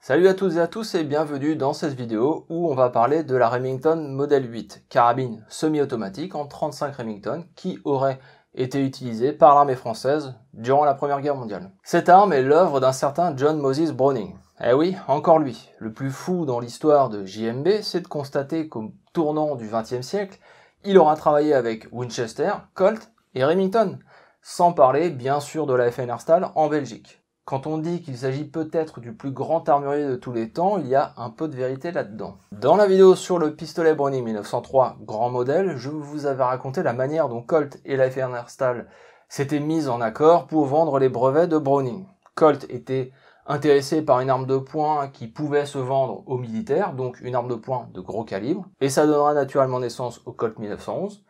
Salut à toutes et à tous et bienvenue dans cette vidéo où on va parler de la Remington Model 8, carabine semi-automatique en 35 Remington qui aurait été utilisée par l'armée française durant la Première Guerre mondiale. Cette arme est l'œuvre d'un certain John Moses Browning. Eh oui, encore lui. Le plus fou dans l'histoire de JMB, c'est de constater qu'au tournant du XXe siècle, il aura travaillé avec Winchester, Colt et Remington, sans parler bien sûr de la FN Herstal en Belgique. Quand on dit qu'il s'agit peut-être du plus grand armurier de tous les temps, il y a un peu de vérité là-dedans. Dans la vidéo sur le pistolet Browning 1903 grand modèle, je vous avais raconté la manière dont Colt et la FN Herstal s'étaient mis en accord pour vendre les brevets de Browning. Colt était intéressé par une arme de poing qui pouvait se vendre aux militaires, donc une arme de poing de gros calibre, et ça donnera naturellement naissance au Colt 1911,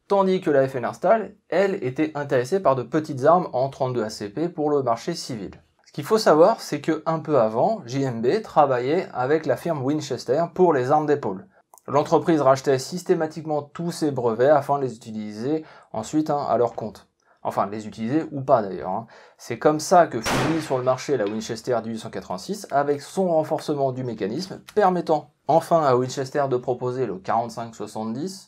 tandis que la FN Herstal, elle, était intéressée par de petites armes en 32 ACP pour le marché civil. Ce qu'il faut savoir, c'est que un peu avant, JMB travaillait avec la firme Winchester pour les armes d'épaule. L'entreprise rachetait systématiquement tous ces brevets afin de les utiliser ensuite à leur compte. Enfin, les utiliser ou pas d'ailleurs. C'est comme ça que fut mise sur le marché la Winchester 1886 avec son renforcement du mécanisme permettant enfin à Winchester de proposer le 45-70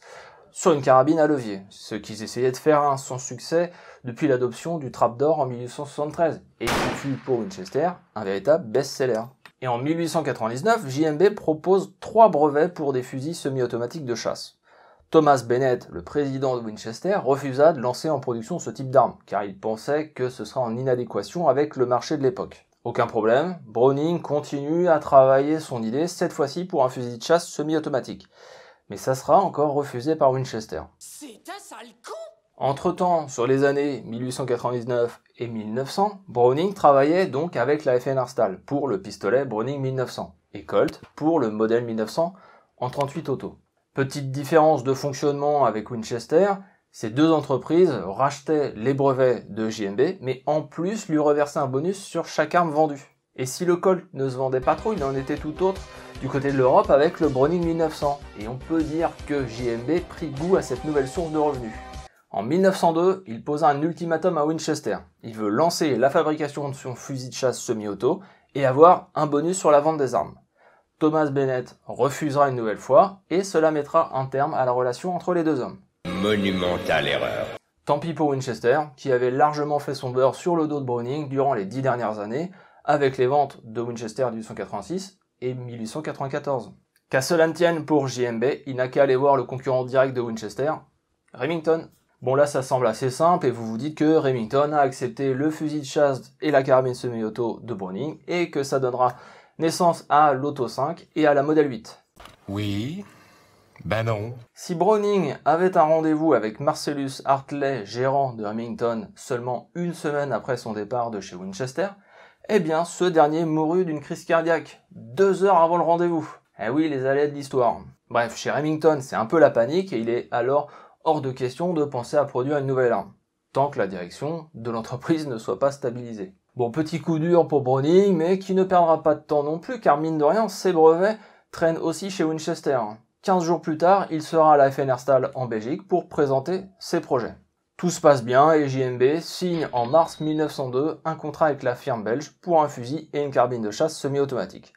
sur une carabine à levier, ce qu'ils essayaient de faire sans succès depuis l'adoption du trapdoor en 1873, et qui fut pour Winchester un véritable best-seller. Et en 1899, JMB propose 3 brevets pour des fusils semi-automatiques de chasse. Thomas Bennett, le président de Winchester, refusa de lancer en production ce type d'arme, car il pensait que ce serait en inadéquation avec le marché de l'époque. Aucun problème, Browning continue à travailler son idée, cette fois-ci pour un fusil de chasse semi-automatique. Mais ça sera encore refusé par Winchester. C'est un sale con! Entre-temps, sur les années 1899 et 1900, Browning travaillait donc avec la FN Herstal pour le pistolet Browning 1900 et Colt pour le modèle 1900 en 38 auto. Petite différence de fonctionnement avec Winchester, ces deux entreprises rachetaient les brevets de JMB, mais en plus lui reversaient un bonus sur chaque arme vendue. Et si le Colt ne se vendait pas trop, il en était tout autre du côté de l'Europe avec le Browning 1900. Et on peut dire que JMB prit goût à cette nouvelle source de revenus. En 1902, il posa un ultimatum à Winchester. Il veut lancer la fabrication de son fusil de chasse semi-auto et avoir un bonus sur la vente des armes. Thomas Bennett refusera une nouvelle fois et cela mettra un terme à la relation entre les deux hommes. Monumentale erreur. Tant pis pour Winchester, qui avait largement fait son beurre sur le dos de Browning durant les 10 dernières années, avec les ventes de Winchester 1886 et 1894. Qu'à cela ne tienne pour JMB, il n'a qu'à aller voir le concurrent direct de Winchester, Remington. Bon là ça semble assez simple et vous vous dites que Remington a accepté le fusil de chasse et la carabine semi-auto de Browning et que ça donnera naissance à l'Auto 5 et à la Model 8. Oui, ben non. Si Browning avait un rendez-vous avec Marcellus Hartley, gérant de Remington, seulement une semaine après son départ de chez Winchester, eh bien ce dernier mourut d'une crise cardiaque, 2 heures avant le rendez-vous. Eh oui, les aléas de l'histoire. Bref, chez Remington, c'est un peu la panique et il est alors hors de question de penser à produire une nouvelle arme, tant que la direction de l'entreprise ne soit pas stabilisée. Bon, petit coup dur pour Browning, mais qui ne perdra pas de temps non plus, car mine de rien, ses brevets traînent aussi chez Winchester. 15 jours plus tard, il sera à la FN Herstal en Belgique pour présenter ses projets. Tout se passe bien et JMB signe en mars 1902 un contrat avec la firme belge pour un fusil et une carabine de chasse semi-automatique.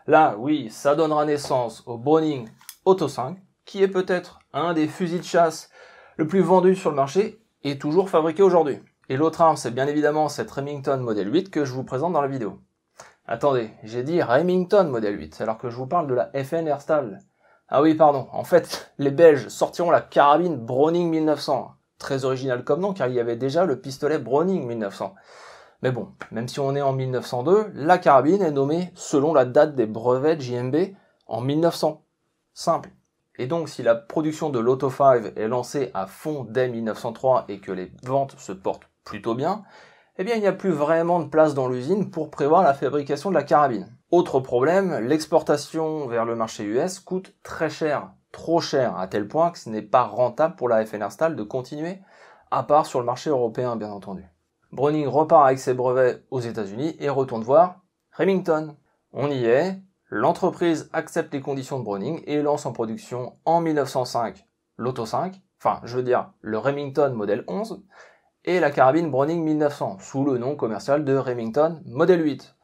Là, oui, ça donnera naissance au Browning Auto 5, qui est peut-être un des fusils de chasse le plus vendu sur le marché et toujours fabriqué aujourd'hui. Et l'autre arme, c'est bien évidemment cette Remington Model 8 que je vous présente dans la vidéo. Attendez, j'ai dit Remington Model 8, alors que je vous parle de la FN Herstal. Ah oui, pardon, en fait, les Belges sortiront la carabine Browning 1900. Très original comme nom, car il y avait déjà le pistolet Browning 1900. Mais bon, même si on est en 1902, la carabine est nommée selon la date des brevets de JMB en 1900. Simple. Et donc, si la production de l'Auto 5 est lancée à fond dès 1903 et que les ventes se portent plutôt bien, eh bien, il n'y a plus vraiment de place dans l'usine pour prévoir la fabrication de la carabine. Autre problème, l'exportation vers le marché US coûte très cher, trop cher, à tel point que ce n'est pas rentable pour la FN Herstal de continuer, à part sur le marché européen, bien entendu. Browning repart avec ses brevets aux États-Unis et retourne voir Remington. On y est. L'entreprise accepte les conditions de Browning et lance en production en 1905 l'Auto 5, enfin je veux dire le Remington Model 11, et la carabine Browning 1900, sous le nom commercial de Remington Model 8.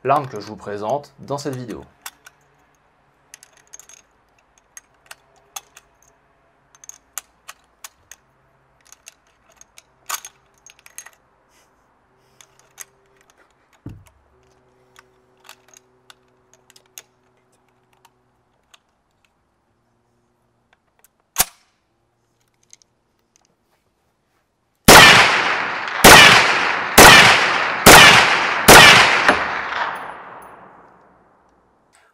l'arme que je vous présente dans cette vidéo.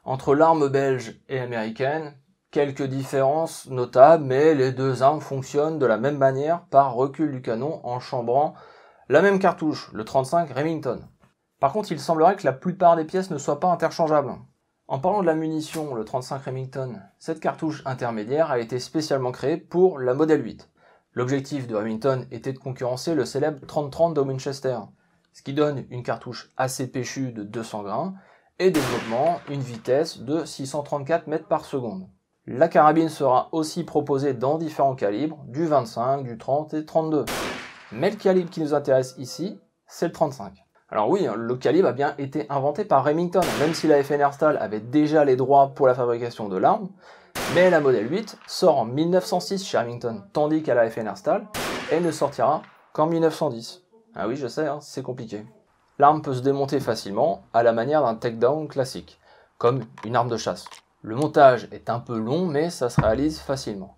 Entre l'arme belge et américaine, quelques différences notables, mais les deux armes fonctionnent de la même manière par recul du canon en chambrant la même cartouche, le 35 Remington. Par contre, il semblerait que la plupart des pièces ne soient pas interchangeables. En parlant de la munition, le 35 Remington, cette cartouche intermédiaire a été spécialement créée pour la Model 8. L'objectif de Remington était de concurrencer le célèbre 30-30 de Winchester, ce qui donne une cartouche assez péchue de 200 grains, et développement, une vitesse de 634 mètres par seconde. La carabine sera aussi proposée dans différents calibres, du 25, du 30 et 32. Mais le calibre qui nous intéresse ici, c'est le 35. Alors oui, le calibre a bien été inventé par Remington, même si la FNR Stahl avait déjà les droits pour la fabrication de l'arme, mais la Model 8 sort en 1906 chez Remington, tandis qu'à la FNR Stahl, elle ne sortira qu'en 1910. Ah oui, je sais, hein, c'est compliqué. L'arme peut se démonter facilement, à la manière d'un takedown classique, comme une arme de chasse. Le montage est un peu long, mais ça se réalise facilement.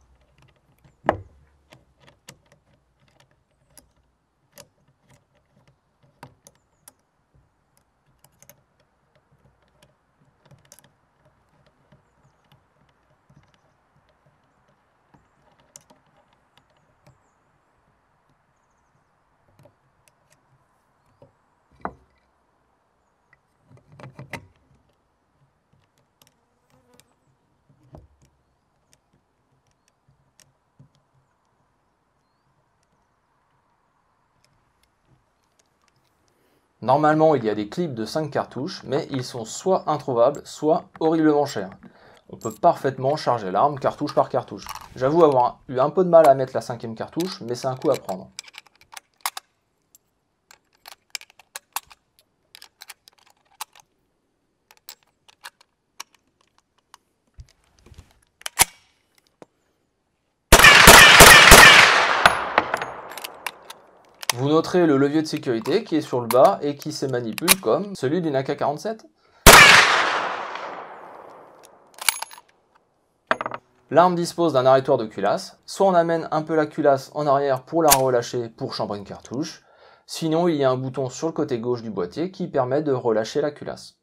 Normalement, il y a des clips de 5 cartouches, mais ils sont soit introuvables, soit horriblement chers. On peut parfaitement charger l'arme cartouche par cartouche. J'avoue avoir eu un peu de mal à mettre la 5e cartouche, mais c'est un coup à prendre. Vous noterez le levier de sécurité qui est sur le bas et qui se manipule comme celui d'une AK-47. L'arme dispose d'un arrêtoir de culasse, soit on amène un peu la culasse en arrière pour la relâcher pour chambrer une cartouche, sinon il y a un bouton sur le côté gauche du boîtier qui permet de relâcher la culasse.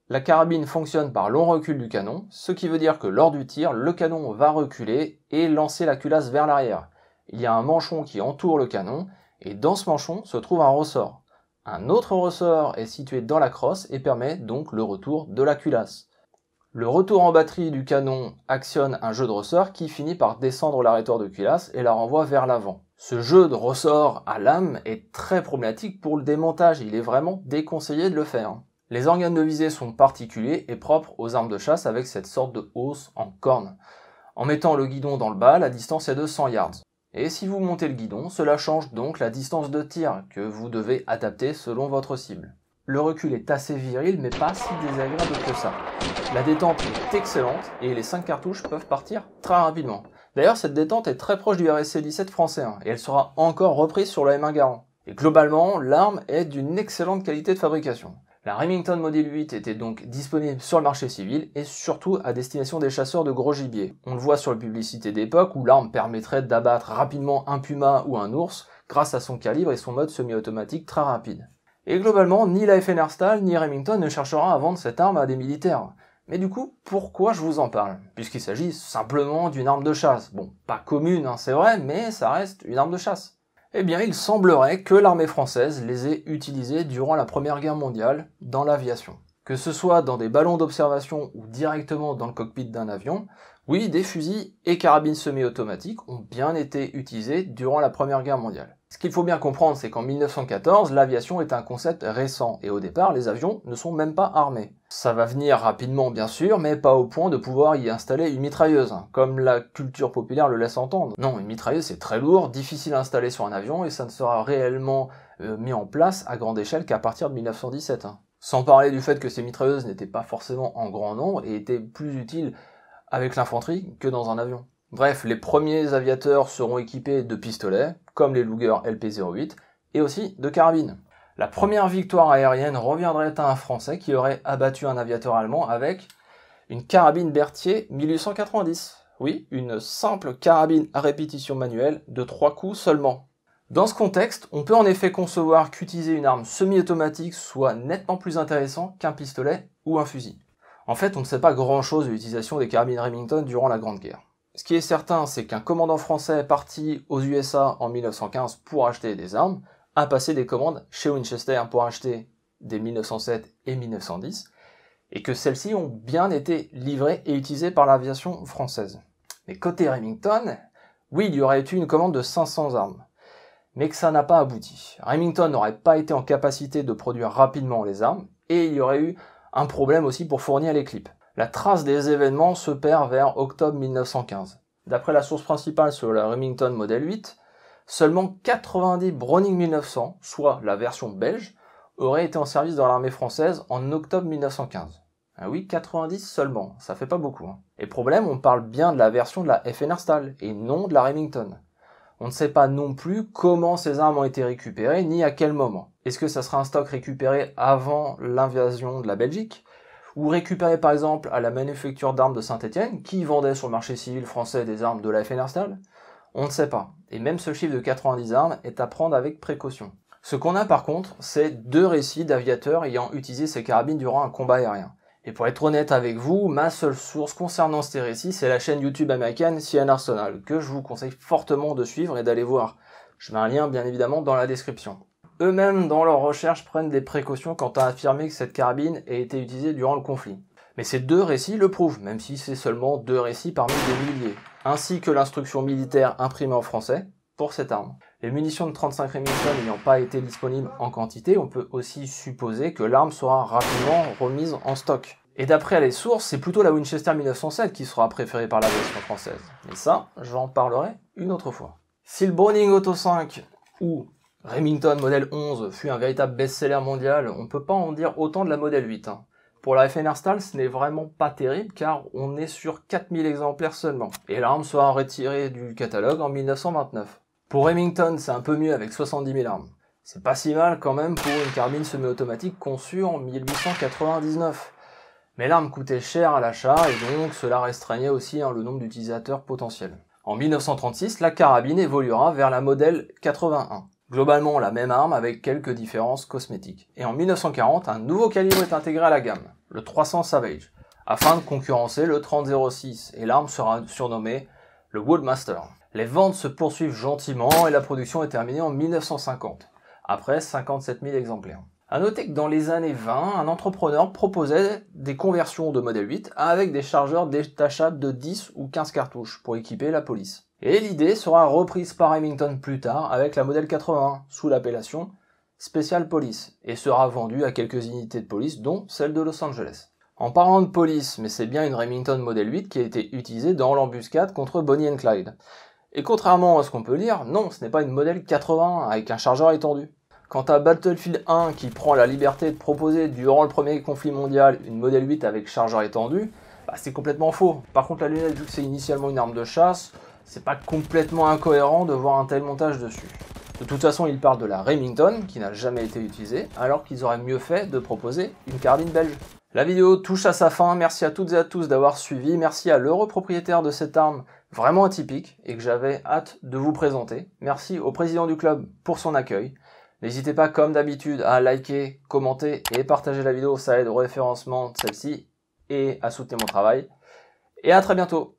La carabine fonctionne par long recul du canon, ce qui veut dire que lors du tir, le canon va reculer et lancer la culasse vers l'arrière. Il y a un manchon qui entoure le canon, et dans ce manchon se trouve un ressort. Un autre ressort est situé dans la crosse et permet donc le retour de la culasse. Le retour en batterie du canon actionne un jeu de ressort qui finit par descendre l'arrêtoir de culasse et la renvoie vers l'avant. Ce jeu de ressort à lame est très problématique pour le démontage, il est vraiment déconseillé de le faire. Les organes de visée sont particuliers et propres aux armes de chasse avec cette sorte de hausse en corne. En mettant le guidon dans le bas, la distance est de 100 yards. Et si vous montez le guidon, cela change donc la distance de tir que vous devez adapter selon votre cible. Le recul est assez viril mais pas si désagréable que ça. La détente est excellente et les 5 cartouches peuvent partir très rapidement. D'ailleurs cette détente est très proche du RSC-17 français et elle sera encore reprise sur le M1 Garand. Et globalement, l'arme est d'une excellente qualité de fabrication. La Remington Model 8 était donc disponible sur le marché civil et surtout à destination des chasseurs de gros gibier. On le voit sur les publicités d'époque où l'arme permettrait d'abattre rapidement un puma ou un ours grâce à son calibre et son mode semi-automatique très rapide. Et globalement, ni la FNR Stahl ni Remington ne cherchera à vendre cette arme à des militaires. Mais du coup, pourquoi je vous en parle? Puisqu'il s'agit simplement d'une arme de chasse. Bon, pas commune, hein, c'est vrai, mais ça reste une arme de chasse. Eh bien, il semblerait que l'armée française les ait utilisées durant la Première Guerre mondiale dans l'aviation. Que ce soit dans des ballons d'observation ou directement dans le cockpit d'un avion, oui, des fusils et carabines semi-automatiques ont bien été utilisés durant la Première Guerre mondiale. Ce qu'il faut bien comprendre, c'est qu'en 1914, l'aviation est un concept récent, et au départ, les avions ne sont même pas armés. Ça va venir rapidement, bien sûr, mais pas au point de pouvoir y installer une mitrailleuse, comme la culture populaire le laisse entendre. Non, une mitrailleuse c'est très lourd, difficile à installer sur un avion, et ça ne sera réellement mis en place à grande échelle qu'à partir de 1917. Sans parler du fait que ces mitrailleuses n'étaient pas forcément en grand nombre et étaient plus utiles avec l'infanterie que dans un avion. Bref, les premiers aviateurs seront équipés de pistolets, comme les Luger LP-08, et aussi de carabines. La première victoire aérienne reviendrait à un Français qui aurait abattu un aviateur allemand avec une carabine Berthier 1890. Oui, une simple carabine à répétition manuelle de 3 coups seulement. Dans ce contexte, on peut en effet concevoir qu'utiliser une arme semi-automatique soit nettement plus intéressant qu'un pistolet ou un fusil. En fait, on ne sait pas grand-chose de l'utilisation des carabines Remington durant la Grande Guerre. Ce qui est certain, c'est qu'un commandant français parti aux USA en 1915 pour acheter des armes a passé des commandes chez Winchester pour acheter des 1907 et 1910, et que celles-ci ont bien été livrées et utilisées par l'aviation française. Mais côté Remington, oui, il y aurait eu une commande de 500 armes, mais que ça n'a pas abouti. Remington n'aurait pas été en capacité de produire rapidement les armes, et il y aurait eu un problème aussi pour fournir les clips. La trace des événements se perd vers octobre 1915. D'après la source principale sur la Remington Model 8, seulement 90 Browning 1900, soit la version belge, auraient été en service dans l'armée française en octobre 1915. Ah oui, 90 seulement, ça fait pas beaucoup. Et problème, on parle bien de la version de la FNR Stahl, et non de la Remington. On ne sait pas non plus comment ces armes ont été récupérées, ni à quel moment. Est-ce que ça sera un stock récupéré avant l'invasion de la Belgique, ou récupéré par exemple à la manufacture d'armes de Saint-Étienne, qui vendait sur le marché civil français des armes de la FNR Stahl? On ne sait pas. Et même ce chiffre de 90 armes est à prendre avec précaution. Ce qu'on a par contre, c'est 2 récits d'aviateurs ayant utilisé ces carabines durant un combat aérien. Et pour être honnête avec vous, ma seule source concernant ces récits, c'est la chaîne YouTube américaine CN Arsenal, que je vous conseille fortement de suivre et d'aller voir. Je mets un lien bien évidemment dans la description. Eux-mêmes, dans leurs recherches, prennent des précautions quant à affirmer que cette carabine ait été utilisée durant le conflit. Mais ces 2 récits le prouvent, même si c'est seulement 2 récits parmi des milliers, ainsi que l'instruction militaire imprimée en français pour cette arme. Les munitions de 35 Remington n'ayant pas été disponibles en quantité, on peut aussi supposer que l'arme sera rapidement remise en stock. Et d'après les sources, c'est plutôt la Winchester 1907 qui sera préférée par l'aviation française. Mais ça, j'en parlerai une autre fois. Si le Browning Auto 5 ou Remington Model 11 fut un véritable best-seller mondial, on peut pas en dire autant de la Model 8. Pour la FNR Stahl, ce n'est vraiment pas terrible car on est sur 4000 exemplaires seulement. Et l'arme sera retirée du catalogue en 1929. Pour Remington, c'est un peu mieux avec 70 000 armes. C'est pas si mal quand même pour une carabine semi-automatique conçue en 1899. Mais l'arme coûtait cher à l'achat et donc cela restreignait aussi le nombre d'utilisateurs potentiels. En 1936, la carabine évoluera vers la modèle 81. Globalement la même arme avec quelques différences cosmétiques. Et en 1940, un nouveau calibre est intégré à la gamme, le 300 Savage, afin de concurrencer le 30-06, et l'arme sera surnommée le Woodmaster. Les ventes se poursuivent gentiment et la production est terminée en 1950, après 57 000 exemplaires. A noter que dans les années 20, un entrepreneur proposait des conversions de Model 8 avec des chargeurs détachables de 10 ou 15 cartouches pour équiper la police. Et l'idée sera reprise par Remington plus tard avec la Model 81 sous l'appellation Special Police et sera vendue à quelques unités de police dont celle de Los Angeles. En parlant de police, mais c'est bien une Remington Model 8 qui a été utilisée dans l'embuscade contre Bonnie and Clyde. Et contrairement à ce qu'on peut lire, non, ce n'est pas une Model 80 avec un chargeur étendu. Quant à Battlefield 1 qui prend la liberté de proposer durant le premier conflit mondial une Model 8 avec chargeur étendu, c'est complètement faux. Par contre la lunette, vu que c'est initialement une arme de chasse, c'est pas complètement incohérent de voir un tel montage dessus. De toute façon, il parle de la Remington, qui n'a jamais été utilisée, alors qu'ils auraient mieux fait de proposer une carabine belge. La vidéo touche à sa fin, merci à toutes et à tous d'avoir suivi, merci à l'heureux propriétaire de cette arme vraiment atypique et que j'avais hâte de vous présenter. Merci au président du club pour son accueil. N'hésitez pas comme d'habitude à liker, commenter et partager la vidéo, ça aide au référencement de celle-ci et à soutenir mon travail. Et à très bientôt.